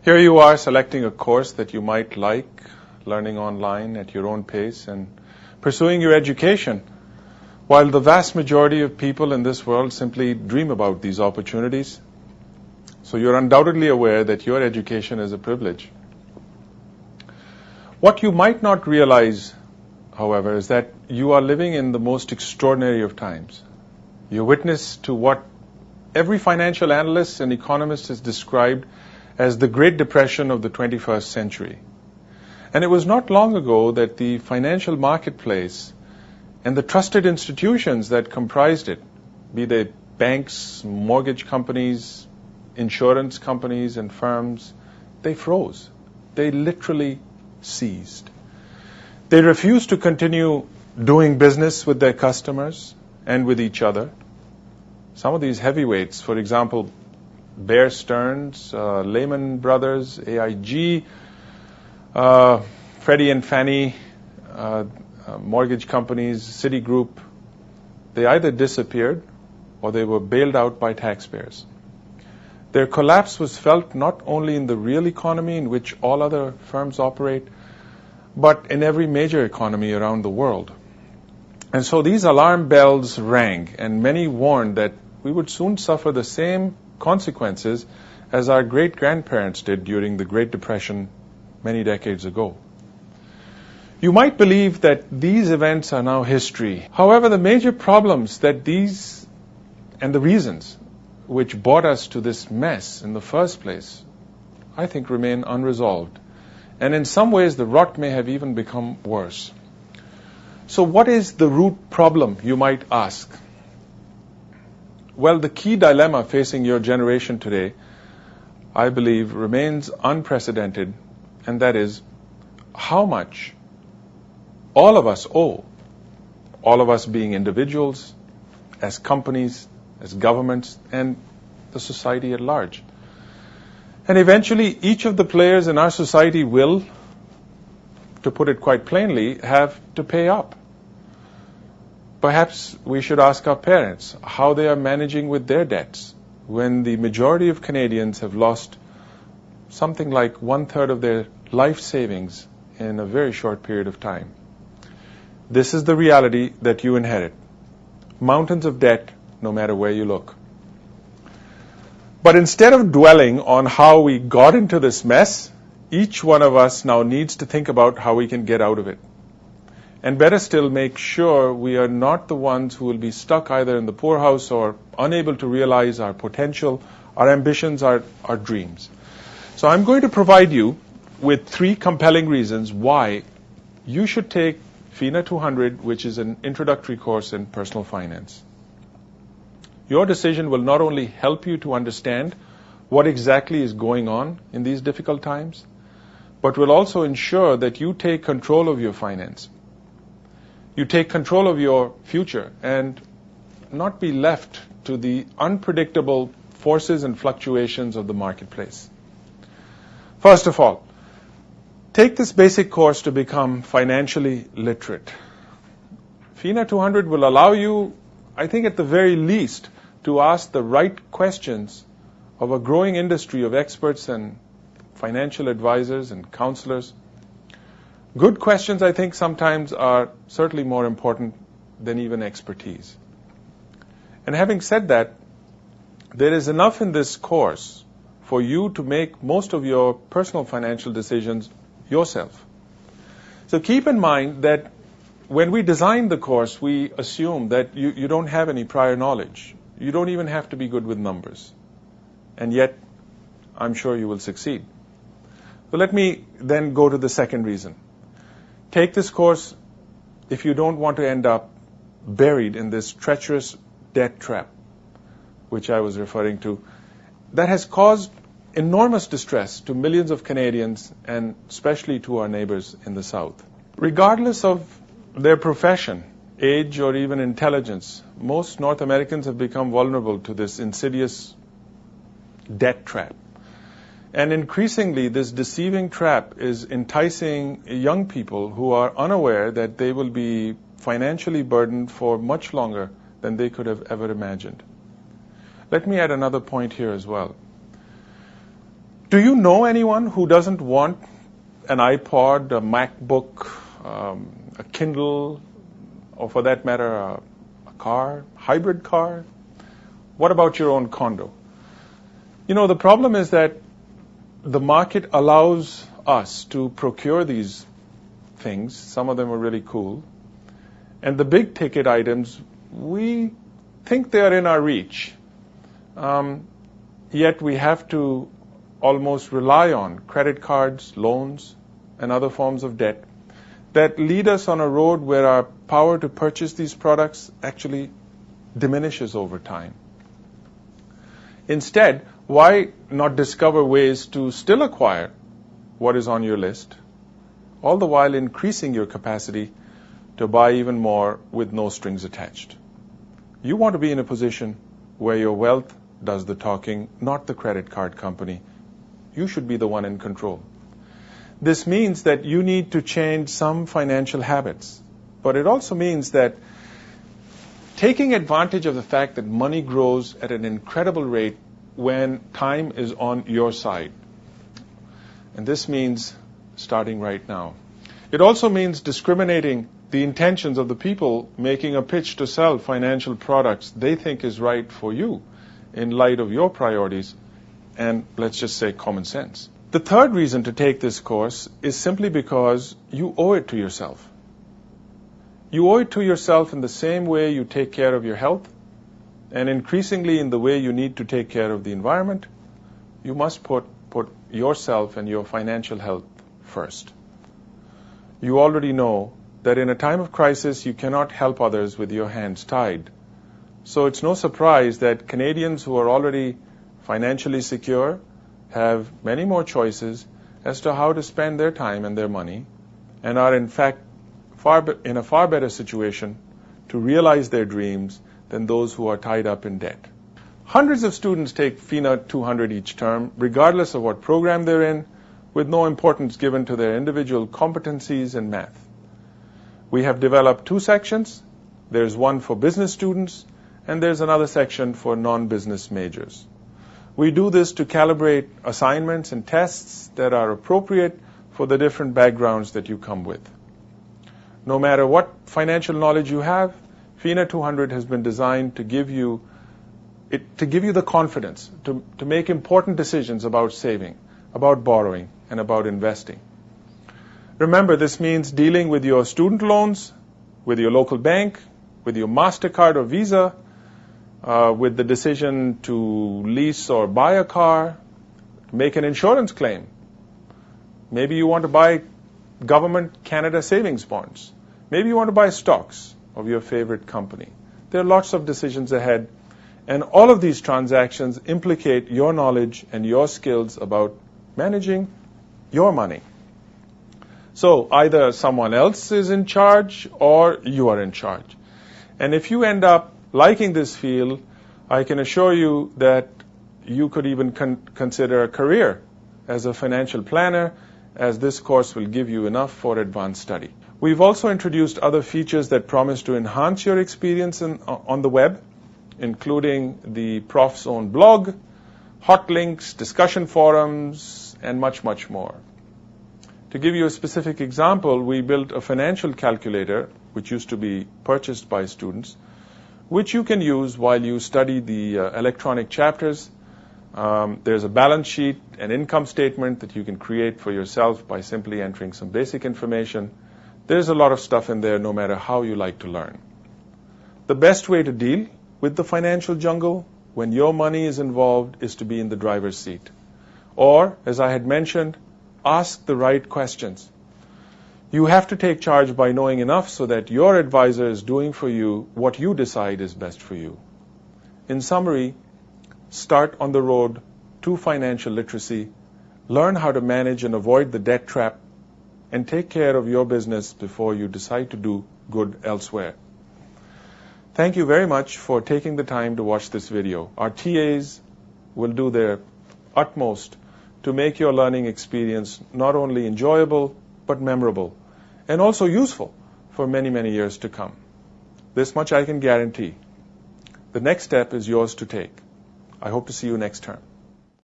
Here you are selecting a course that you might like, learning online at your own pace and pursuing your education, while the vast majority of people in this world simply dream about these opportunities. So you're undoubtedly aware that your education is a privilege. What you might not realize, however, is that you are living in the most extraordinary of times. You're witness to what every financial analyst and economist has described as the Great Depression of the 21st century. And it was not long ago that the financial marketplace and the trusted institutions that comprised it, be they banks, mortgage companies, insurance companies, and firms, they froze. They literally seized. They refused to continue doing business with their customers and with each other. Some of these heavyweights, for example, Bear Stearns, Lehman Brothers, AIG, Freddie and Fannie, mortgage companies, Citigroup, they either disappeared or they were bailed out by taxpayers. Their collapse was felt not only in the real economy in which all other firms operate, but in every major economy around the world. And so these alarm bells rang, and many warned that we would soon suffer the same consequences as our great-grandparents did during the Great Depression many decades ago. You might believe that these events are now history. However, the major problems that these and the reasons which brought us to this mess in the first place, I think remain unresolved. And in some ways, the rot may have even become worse. So what is the root problem, you might ask? Well, the key dilemma facing your generation today, I believe, remains unprecedented, and that is how much all of us owe, all of us being individuals, as companies, as governments, and the society at large. And eventually, each of the players in our society will, to put it quite plainly, have to pay up. Perhaps we should ask our parents how they are managing with their debts when the majority of Canadians have lost something like 1/3 of their life savings in a very short period of time. This is the reality that you inherit. Mountains of debt, no matter where you look. But instead of dwelling on how we got into this mess, each one of us now needs to think about how we can get out of it. And better still, make sure we are not the ones who will be stuck either in the poorhouse or unable to realize our potential, our ambitions, our dreams. So I'm going to provide you with 3 compelling reasons why you should take FINA 200, which is an introductory course in personal finance. Your decision will not only help you to understand what exactly is going on in these difficult times, but will also ensure that you take control of your finance. You take control of your future and not be left to the unpredictable forces and fluctuations of the marketplace. First of all, take this basic course to become financially literate. FINA 200 will allow you, I think at the very least, to ask the right questions of a growing industry of experts and financial advisors and counselors. Good questions, I think, sometimes are certainly more important than even expertise. And having said that, there is enough in this course for you to make most of your personal financial decisions yourself. So keep in mind that when we design the course, we assume that you don't have any prior knowledge. You don't even have to be good with numbers. And yet, I'm sure you will succeed. So let me then go to the second reason. Take this course if you don't want to end up buried in this treacherous debt trap, which I was referring to, that has caused enormous distress to millions of Canadians and especially to our neighbors in the South. Regardless of their profession, age, or even intelligence, most North Americans have become vulnerable to this insidious debt trap. And increasingly, this deceiving trap is enticing young people who are unaware that they will be financially burdened for much longer than they could have ever imagined. Let me add another point here as well. Do you know anyone who doesn't want an iPod, a MacBook, a Kindle, or for that matter, a car, hybrid car? What about your own condo? You know, the problem is that the market allows us to procure these things. Some of them are really cool. And the big ticket items, we think they are in our reach. Yet we have to almost rely on credit cards, loans, and other forms of debt that lead us on a road where our power to purchase these products actually diminishes over time. Instead, why not discover ways to still acquire what is on your list, all the while increasing your capacity to buy even more with no strings attached? You want to be in a position where your wealth does the talking, not the credit card company. You should be the one in control. This means that you need to change some financial habits, but it also means that taking advantage of the fact that money grows at an incredible rate when time is on your side. And this means starting right now. It also means discriminating the intentions of the people making a pitch to sell financial products they think is right for you in light of your priorities and, let's just say, common sense. The third reason to take this course is simply because you owe it to yourself. You owe it to yourself in the same way you take care of your health, and increasingly in the way you need to take care of the environment. You must put yourself and your financial health first. You already know that in a time of crisis, you cannot help others with your hands tied. So it's no surprise that Canadians who are already financially secure have many more choices as to how to spend their time and their money, and are in fact in a far better situation to realize their dreams than those who are tied up in debt. Hundreds of students take FINA 200 each term, regardless of what program they're in, with no importance given to their individual competencies in math. We have developed two sections. There's one for business students, and there's another section for non-business majors. We do this to calibrate assignments and tests that are appropriate for the different backgrounds that you come with. No matter what financial knowledge you have, FINA 200 has been designed to give you the confidence to make important decisions about saving, about borrowing, and about investing. Remember, this means dealing with your student loans, with your local bank, with your MasterCard or Visa, with the decision to lease or buy a car, make an insurance claim. Maybe you want to buy government Canada savings bonds. Maybe you want to buy stocks of your favorite company. There are lots of decisions ahead, and all of these transactions implicate your knowledge and your skills about managing your money. So either someone else is in charge or you are in charge. And if you end up liking this field, I can assure you that you could even consider a career as a financial planner, as this course will give you enough for advanced study. We've also introduced other features that promise to enhance your experience on the web, including the Prof's own blog, hot links, discussion forums, and much, much more. To give you a specific example, we built a financial calculator, which used to be purchased by students, which you can use while you study the electronic chapters. There's a balance sheet, an income statement that you can create for yourself by simply entering some basic information. There's a lot of stuff in there no matter how you like to learn. The best way to deal with the financial jungle when your money is involved is to be in the driver's seat. Or, as I had mentioned, ask the right questions. You have to take charge by knowing enough so that your advisor is doing for you what you decide is best for you. In summary, start on the road to financial literacy, learn how to manage and avoid the debt trap, and take care of your business before you decide to do good elsewhere. Thank you very much for taking the time to watch this video. Our TAs will do their utmost to make your learning experience not only enjoyable, but memorable, and also useful for many, many years to come. This much I can guarantee. The next step is yours to take. I hope to see you next term.